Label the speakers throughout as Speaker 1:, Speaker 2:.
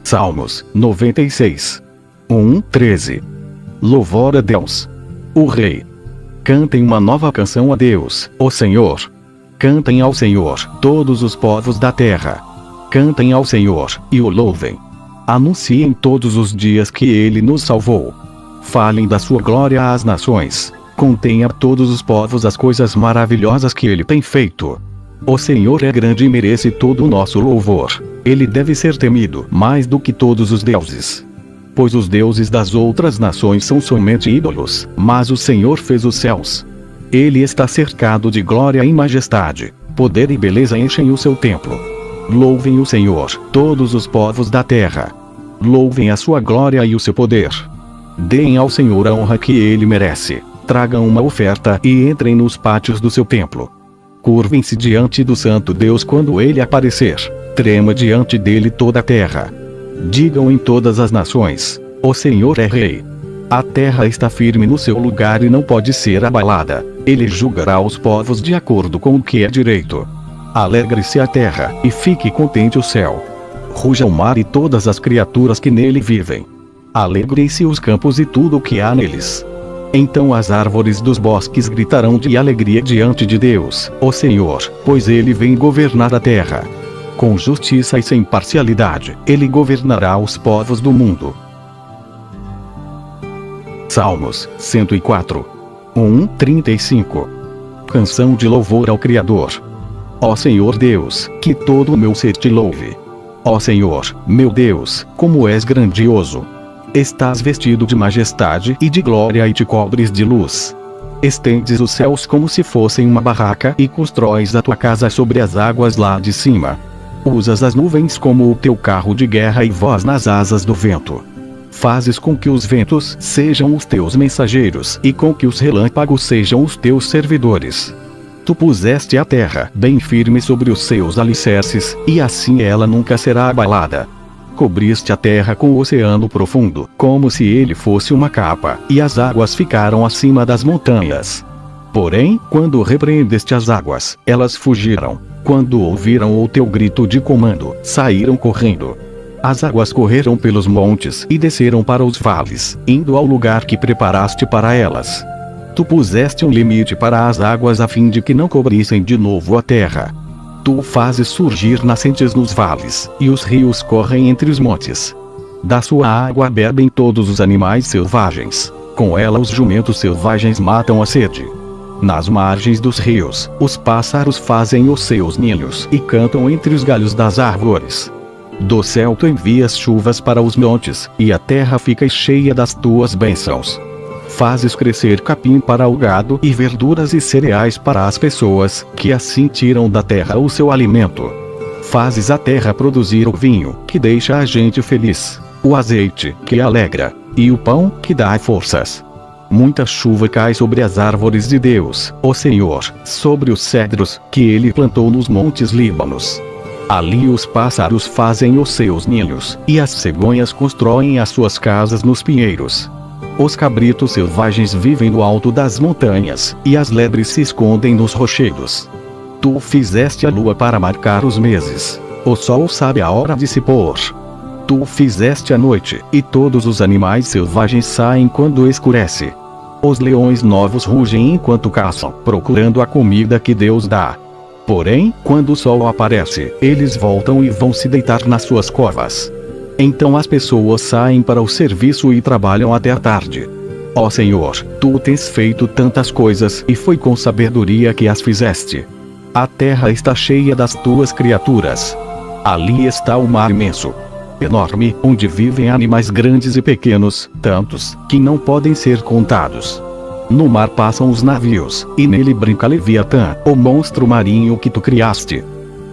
Speaker 1: Salmos 96. 13. Louvor a Deus, o Rei. Cantem uma nova canção a Deus, o Senhor. Cantem ao Senhor, todos os povos da terra. Cantem ao Senhor, e o louvem. Anunciem todos os dias que Ele nos salvou. Falem da sua glória às nações. Contem a todos os povos as coisas maravilhosas que Ele tem feito. O Senhor é grande e merece todo o nosso louvor. Ele deve ser temido mais do que todos os deuses. Pois os deuses das outras nações são somente ídolos, mas o Senhor fez os céus. Ele está cercado de glória e majestade. Poder e beleza enchem o seu templo. Louvem o Senhor, todos os povos da terra. Louvem a sua glória e o seu poder. Deem ao Senhor a honra que Ele merece. Tragam uma oferta e entrem nos pátios do seu templo. Curvem-se diante do Santo Deus quando Ele aparecer. Trema diante dele toda a terra. Digam em todas as nações: o Senhor é Rei. A terra está firme no seu lugar e não pode ser abalada. Ele julgará os povos de acordo com o que é direito. Alegre-se a terra, e fique contente o céu. Ruja o mar e todas as criaturas que nele vivem. Alegrem-se os campos e tudo o que há neles. Então as árvores dos bosques gritarão de alegria diante de Deus, o Senhor, pois Ele vem governar a terra. Com justiça e sem parcialidade, Ele governará os povos do mundo. Salmos 104. 35. Canção de louvor ao Criador. Ó Senhor Deus, que todo o meu ser te louve. Ó Senhor, meu Deus, como és grandioso. Estás vestido de majestade e de glória e te cobres de luz. Estendes os céus como se fossem uma barraca e constróis a tua casa sobre as águas lá de cima. Usas as nuvens como o teu carro de guerra e voas nas asas do vento. Fazes com que os ventos sejam os teus mensageiros e com que os relâmpagos sejam os teus servidores. Tu puseste a terra bem firme sobre os seus alicerces, e assim ela nunca será abalada. Cobriste a terra com o oceano profundo, como se ele fosse uma capa, e as águas ficaram acima das montanhas. Porém, quando repreendeste as águas, elas fugiram. Quando ouviram o teu grito de comando, saíram correndo. As águas correram pelos montes e desceram para os vales, indo ao lugar que preparaste para elas. Tu puseste um limite para as águas a fim de que não cobrissem de novo a terra. Tu fazes surgir nascentes nos vales, e os rios correm entre os montes. Da sua água bebem todos os animais selvagens. Com ela os jumentos selvagens matam a sede. Nas margens dos rios, os pássaros fazem os seus ninhos e cantam entre os galhos das árvores. Do céu tu envias chuvas para os montes, e a terra fica cheia das tuas bênçãos. Fazes crescer capim para o gado e verduras e cereais para as pessoas, que assim tiram da terra o seu alimento. Fazes a terra produzir o vinho, que deixa a gente feliz, o azeite, que alegra, e o pão, que dá forças. Muita chuva cai sobre as árvores de Deus, o Senhor, sobre os cedros, que Ele plantou nos montes Líbanos. Ali os pássaros fazem os seus ninhos, e as cegonhas constroem as suas casas nos pinheiros. Os cabritos selvagens vivem no alto das montanhas, e as lebres se escondem nos rochedos. Tu fizeste a lua para marcar os meses. O sol sabe a hora de se pôr. Tu fizeste a noite, e todos os animais selvagens saem quando escurece. Os leões novos rugem enquanto caçam, procurando a comida que Deus dá. Porém, quando o sol aparece, eles voltam e vão se deitar nas suas covas. Então as pessoas saem para o serviço e trabalham até a tarde. Ó Senhor, tu tens feito tantas coisas e foi com sabedoria que as fizeste. A terra está cheia das tuas criaturas. Ali está o mar imenso, enorme, onde vivem animais grandes e pequenos, tantos, que não podem ser contados. No mar passam os navios, e nele brinca Leviatã, o monstro marinho que tu criaste.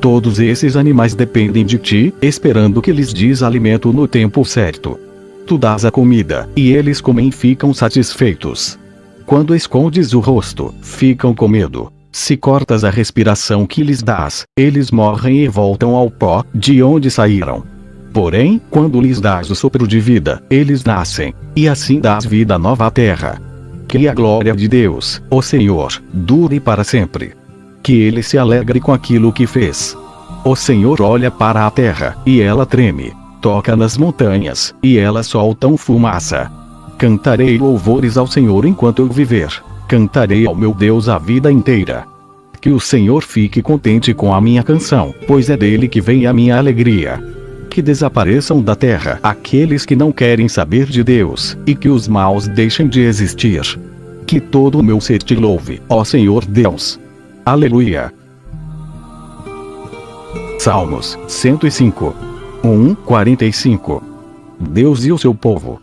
Speaker 1: Todos esses animais dependem de ti, esperando que lhes des alimento no tempo certo. Tu dás a comida, e eles comem e ficam satisfeitos. Quando escondes o rosto, ficam com medo. Se cortas a respiração que lhes dás, eles morrem e voltam ao pó, de onde saíram. Porém, quando lhes dás o sopro de vida, eles nascem, e assim dás vida nova à terra. Que a glória de Deus, o Senhor, dure para sempre. Que Ele se alegre com aquilo que fez. O Senhor olha para a terra, e ela treme. toca nas montanhas, e elas soltam fumaça. Cantarei louvores ao Senhor enquanto eu viver. Cantarei ao meu Deus a vida inteira. Que o Senhor fique contente com a minha canção, pois é dele que vem a minha alegria. Que desapareçam da terra aqueles que não querem saber de Deus, e que os maus deixem de existir. Que todo o meu ser te louve, ó Senhor Deus. Aleluia. Salmos 105. 45. Deus e o seu povo.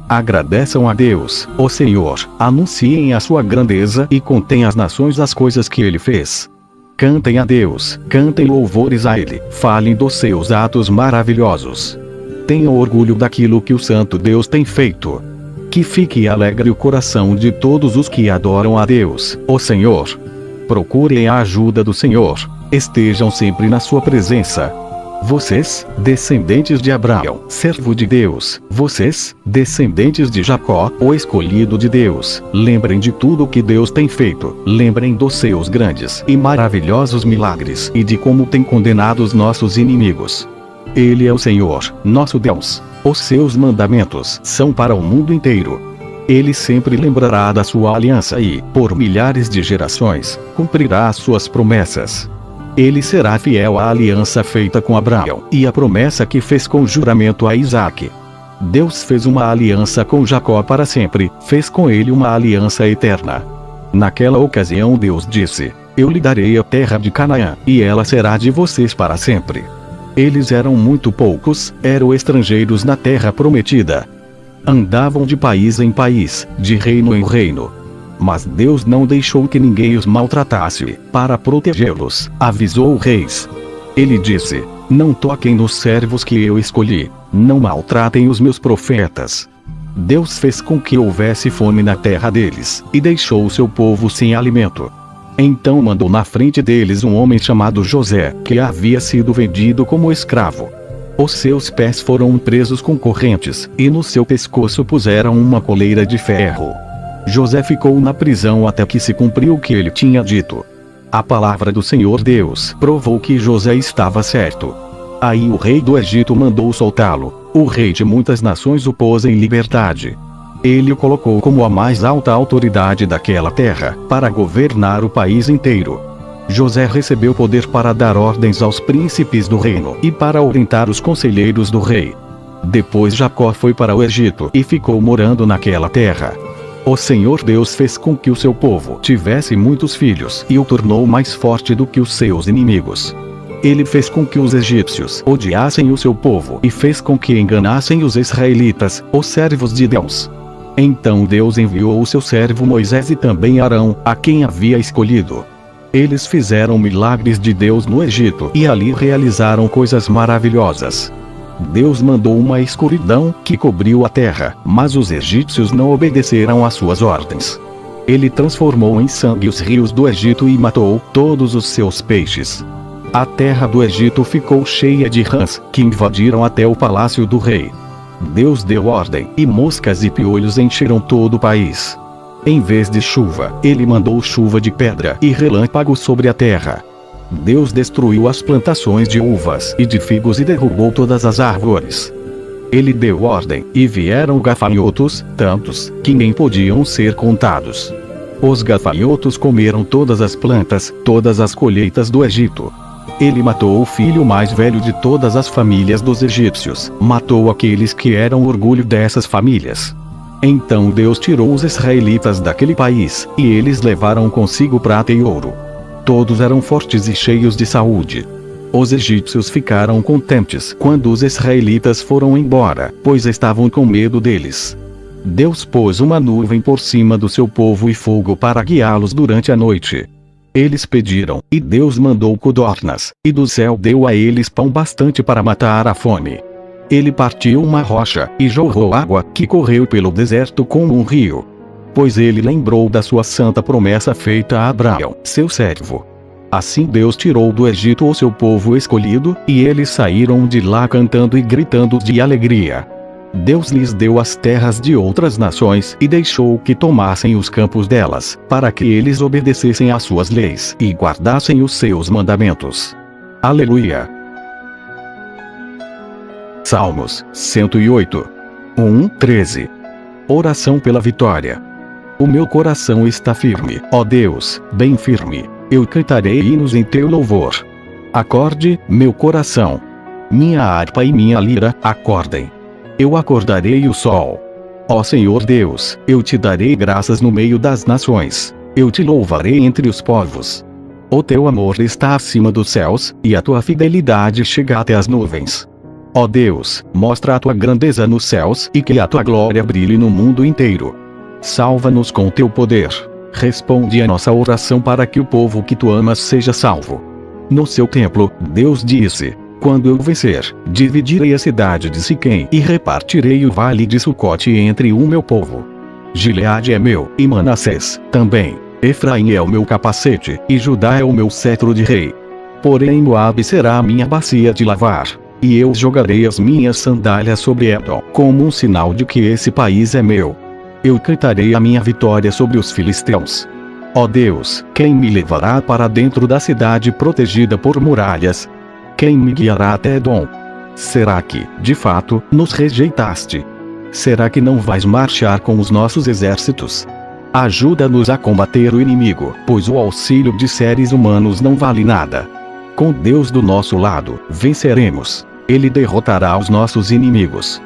Speaker 1: Agradeçam a Deus, ó Senhor, anunciem a sua grandeza e contem às nações as coisas que ele fez. Cantem a Deus, cantem louvores a ele, falem dos seus atos maravilhosos. Tenham orgulho daquilo que o Santo Deus tem feito. Que fique alegre o coração de todos os que adoram a Deus, ó Senhor. Procurem a ajuda do Senhor, estejam sempre na sua presença. Vocês, descendentes de Abraão, servo de Deus, vocês, descendentes de Jacó, o escolhido de Deus, lembrem de tudo o que Deus tem feito, lembrem dos seus grandes e maravilhosos milagres e de como tem condenado os nossos inimigos. Ele é o Senhor, nosso Deus. Os seus mandamentos são para o mundo inteiro. Ele sempre lembrará da sua aliança e, por milhares de gerações, cumprirá as suas promessas. Ele será fiel à aliança feita com Abraão e à promessa que fez com juramento a Isaque. Deus fez uma aliança com Jacó para sempre, fez com ele uma aliança eterna. Naquela ocasião Deus disse: Eu lhe darei a terra de Canaã, e ela será de vocês para sempre. Eles eram muito poucos, eram estrangeiros na terra prometida. Andavam de país em país, de reino em reino. Mas Deus não deixou que ninguém os maltratasse. Para protegê-los, avisou reis. Ele disse: Não toquem nos servos que eu escolhi, não maltratem os meus profetas. Deus fez com que houvesse fome na terra deles, e deixou o seu povo sem alimento. Então mandou na frente deles um homem chamado José, que havia sido vendido como escravo. Os seus pés foram presos com correntes, e no seu pescoço puseram uma coleira de ferro. José ficou na prisão até que se cumpriu o que ele tinha dito. A palavra do Senhor Deus provou que José estava certo. Aí o rei do Egito mandou soltá-lo. O rei de muitas nações o pôs em liberdade. Ele o colocou como a mais alta autoridade daquela terra, para governar o país inteiro. José recebeu poder para dar ordens aos príncipes do reino e para orientar os conselheiros do rei. Depois Jacó foi para o Egito e ficou morando naquela terra. O Senhor Deus fez com que o seu povo tivesse muitos filhos e o tornou mais forte do que os seus inimigos. Ele fez com que os egípcios odiassem o seu povo e fez com que enganassem os israelitas, os servos de Deus. Então Deus enviou o seu servo Moisés e também Arão, a quem havia escolhido. Eles fizeram milagres de Deus no Egito e ali realizaram coisas maravilhosas. Deus mandou uma escuridão que cobriu a terra, mas os egípcios não obedeceram às suas ordens. Ele transformou em sangue os rios do Egito e matou todos os seus peixes. A terra do Egito ficou cheia de rãs, que invadiram até o palácio do rei. Deus deu ordem, e moscas e piolhos encheram todo o país. Em vez de chuva, ele mandou chuva de pedra e relâmpagos sobre a terra. Deus destruiu as plantações de uvas e de figos e derrubou todas as árvores. Ele deu ordem, e vieram gafanhotos, tantos, que nem podiam ser contados. Os gafanhotos comeram todas as plantas, todas as colheitas do Egito. Ele matou o filho mais velho de todas as famílias dos egípcios, matou aqueles que eram orgulho dessas famílias. Então Deus tirou os israelitas daquele país, e eles levaram consigo prata e ouro. Todos eram fortes e cheios de saúde. Os egípcios ficaram contentes quando os israelitas foram embora, pois estavam com medo deles. Deus pôs uma nuvem por cima do seu povo e fogo para guiá-los durante a noite. Eles pediram, e Deus mandou codornas, e do céu deu a eles pão bastante para matar a fome. Ele partiu uma rocha, e jorrou água, que correu pelo deserto como um rio. Pois ele lembrou da sua santa promessa feita a Abraão, seu servo. Assim Deus tirou do Egito o seu povo escolhido, e eles saíram de lá cantando e gritando de alegria. Deus lhes deu as terras de outras nações e deixou que tomassem os campos delas, para que eles obedecessem às suas leis e guardassem os seus mandamentos. Aleluia! Salmos 108. 13. Oração pela vitória. O meu coração está firme, ó Deus, bem firme. Eu cantarei hinos em teu louvor. Acorde, meu coração. Minha harpa e minha lira, acordem. Eu acordarei o sol. Ó Senhor Deus, eu te darei graças no meio das nações. Eu te louvarei entre os povos. O teu amor está acima dos céus, e a tua fidelidade chega até as nuvens. Ó Deus, mostra a tua grandeza nos céus e que a tua glória brilhe no mundo inteiro. Salva-nos com teu poder. Responde a nossa oração para que o povo que tu amas seja salvo. No seu templo, Deus disse: quando eu vencer, dividirei a cidade de Siquém e repartirei o vale de Sucote entre o meu povo. Gileade é meu, e Manassés também. Efraim é o meu capacete, e Judá é o meu cetro de rei. Porém Moabe será a minha bacia de lavar, e eu jogarei as minhas sandálias sobre Edom, como um sinal de que esse país é meu. Eu cantarei a minha vitória sobre os filisteus. Ó Deus, quem me levará para dentro da cidade protegida por muralhas? Quem me guiará até Edom? Será que, de fato, nos rejeitaste? Será que não vais marchar com os nossos exércitos? Ajuda-nos a combater o inimigo, pois o auxílio de seres humanos não vale nada. Com Deus do nosso lado, venceremos. Ele derrotará os nossos inimigos.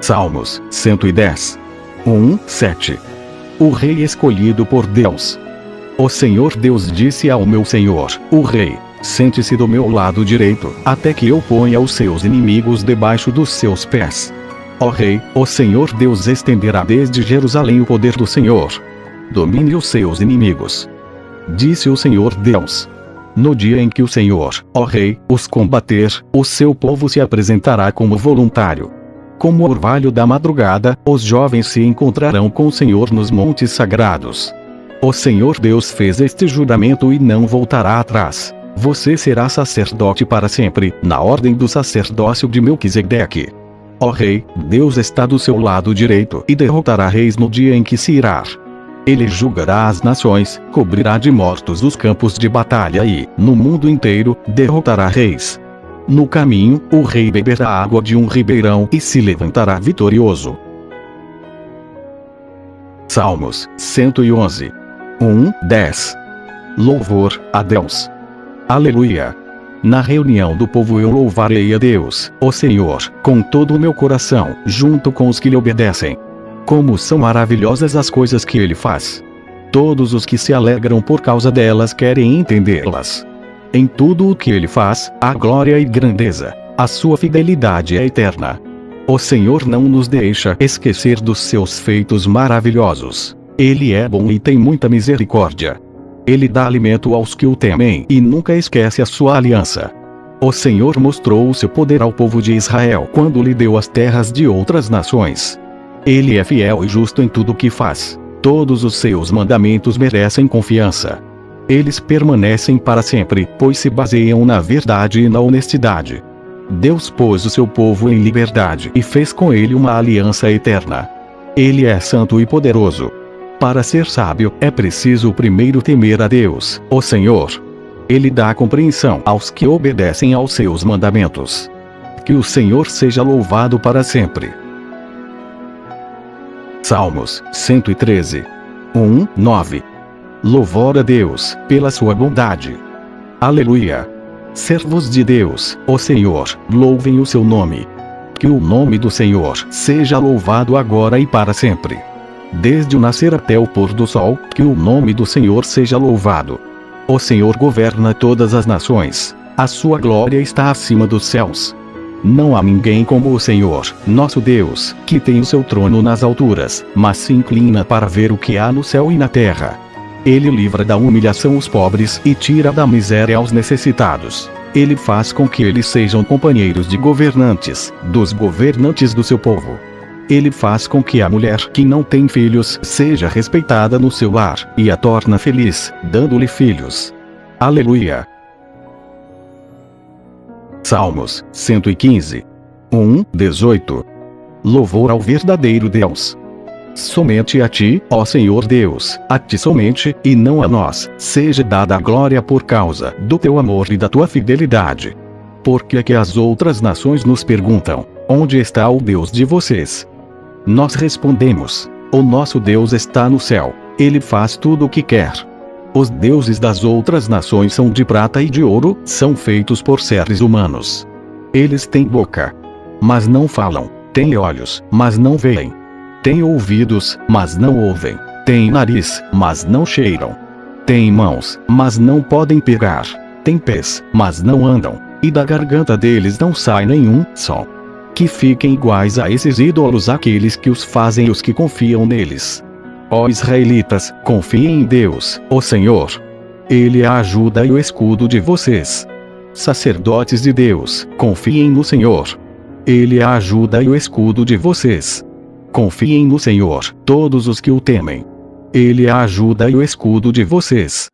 Speaker 1: Salmos 110. 7. O rei escolhido por Deus. O Senhor Deus disse ao meu Senhor, o rei: sente-se do meu lado direito, até que eu ponha os seus inimigos debaixo dos seus pés. Ó rei, o Senhor Deus estenderá desde Jerusalém o poder do Senhor. Domine os seus inimigos. Disse o Senhor Deus: no dia em que o Senhor, ó rei, os combater, o seu povo se apresentará como voluntário. Como o orvalho da madrugada, os jovens se encontrarão com o Senhor nos montes sagrados. O Senhor Deus fez este juramento e não voltará atrás. Você será sacerdote para sempre, na ordem do sacerdócio de Melquisedeque. Ó rei, Deus está do seu lado direito e derrotará reis no dia em que se irá. Ele julgará as nações, cobrirá de mortos os campos de batalha e, no mundo inteiro, derrotará reis. No caminho, o rei beberá água de um ribeirão e se levantará vitorioso. Salmos 111. 10. Louvor a Deus. Aleluia. Na reunião do povo eu louvarei a Deus, o Senhor, com todo o meu coração, junto com os que lhe obedecem. Como são maravilhosas as coisas que ele faz! Todos os que se alegram por causa delas querem entendê-las. Em tudo o que ele faz, há glória e grandeza. A sua fidelidade é eterna. O Senhor não nos deixa esquecer dos seus feitos maravilhosos. Ele é bom e tem muita misericórdia. Ele dá alimento aos que o temem e nunca esquece a sua aliança. O Senhor mostrou o seu poder ao povo de Israel quando lhe deu as terras de outras nações. Ele é fiel e justo em tudo o que faz. Todos os seus mandamentos merecem confiança. Eles permanecem para sempre, pois se baseiam na verdade e na honestidade. Deus pôs o seu povo em liberdade e fez com ele uma aliança eterna. Ele é santo e poderoso. Para ser sábio, é preciso primeiro temer a Deus, o Senhor. Ele dá compreensão aos que obedecem aos seus mandamentos. Que o Senhor seja louvado para sempre. Salmos 113. 9. Louvor a Deus, pela sua bondade. Aleluia. Servos de Deus, o Senhor, louvem o seu nome. Que o nome do Senhor seja louvado agora e para sempre. Desde o nascer até o pôr do sol, que o nome do Senhor seja louvado. O Senhor governa todas as nações. A sua glória está acima dos céus. Não há ninguém como o Senhor, nosso Deus, que tem o seu trono nas alturas, mas se inclina para ver o que há no céu e na terra. Ele livra da humilhação os pobres e tira da miséria aos necessitados. Ele faz com que eles sejam companheiros de governantes, dos governantes do seu povo. Ele faz com que a mulher que não tem filhos seja respeitada no seu lar, e a torna feliz, dando-lhe filhos. Aleluia. Salmos 115. 18. Louvor ao verdadeiro Deus. Somente a ti, ó Senhor Deus, a ti somente, e não a nós, seja dada a glória por causa do teu amor e da tua fidelidade. Por que é que as outras nações nos perguntam: onde está o Deus de vocês? Nós respondemos: o nosso Deus está no céu, ele faz tudo o que quer. Os deuses das outras nações são de prata e de ouro, são feitos por seres humanos. Eles têm boca, mas não falam, têm olhos, mas não veem. Têm ouvidos, mas não ouvem. Têm nariz, mas não cheiram. Têm mãos, mas não podem pegar. Têm pés, mas não andam. E da garganta deles não sai nenhum som. Que fiquem iguais a esses ídolos aqueles que os fazem e os que confiam neles. Ó israelitas, confiem em Deus, o Senhor. Ele é a ajuda e o escudo de vocês. Sacerdotes de Deus, confiem no Senhor. Ele é a ajuda e o escudo de vocês. Confiem no Senhor, todos os que o temem. Ele é a ajuda e o escudo de vocês.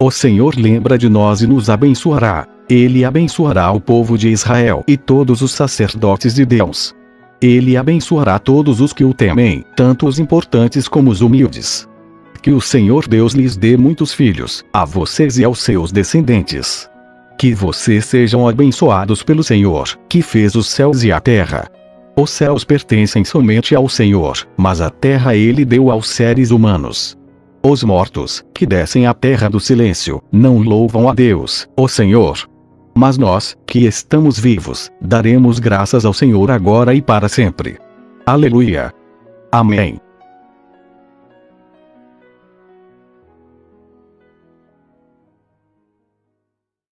Speaker 1: O Senhor lembra de nós e nos abençoará. Ele abençoará o povo de Israel e todos os sacerdotes de Deus. Ele abençoará todos os que o temem, tanto os importantes como os humildes. Que o Senhor Deus lhes dê muitos filhos, a vocês e aos seus descendentes. Que vocês sejam abençoados pelo Senhor, que fez os céus e a terra. Os céus pertencem somente ao Senhor, mas a terra ele deu aos seres humanos. Os mortos, que descem à terra do silêncio, não louvam a Deus, o Senhor. Mas nós, que estamos vivos, daremos graças ao Senhor agora e para sempre. Aleluia. Amém.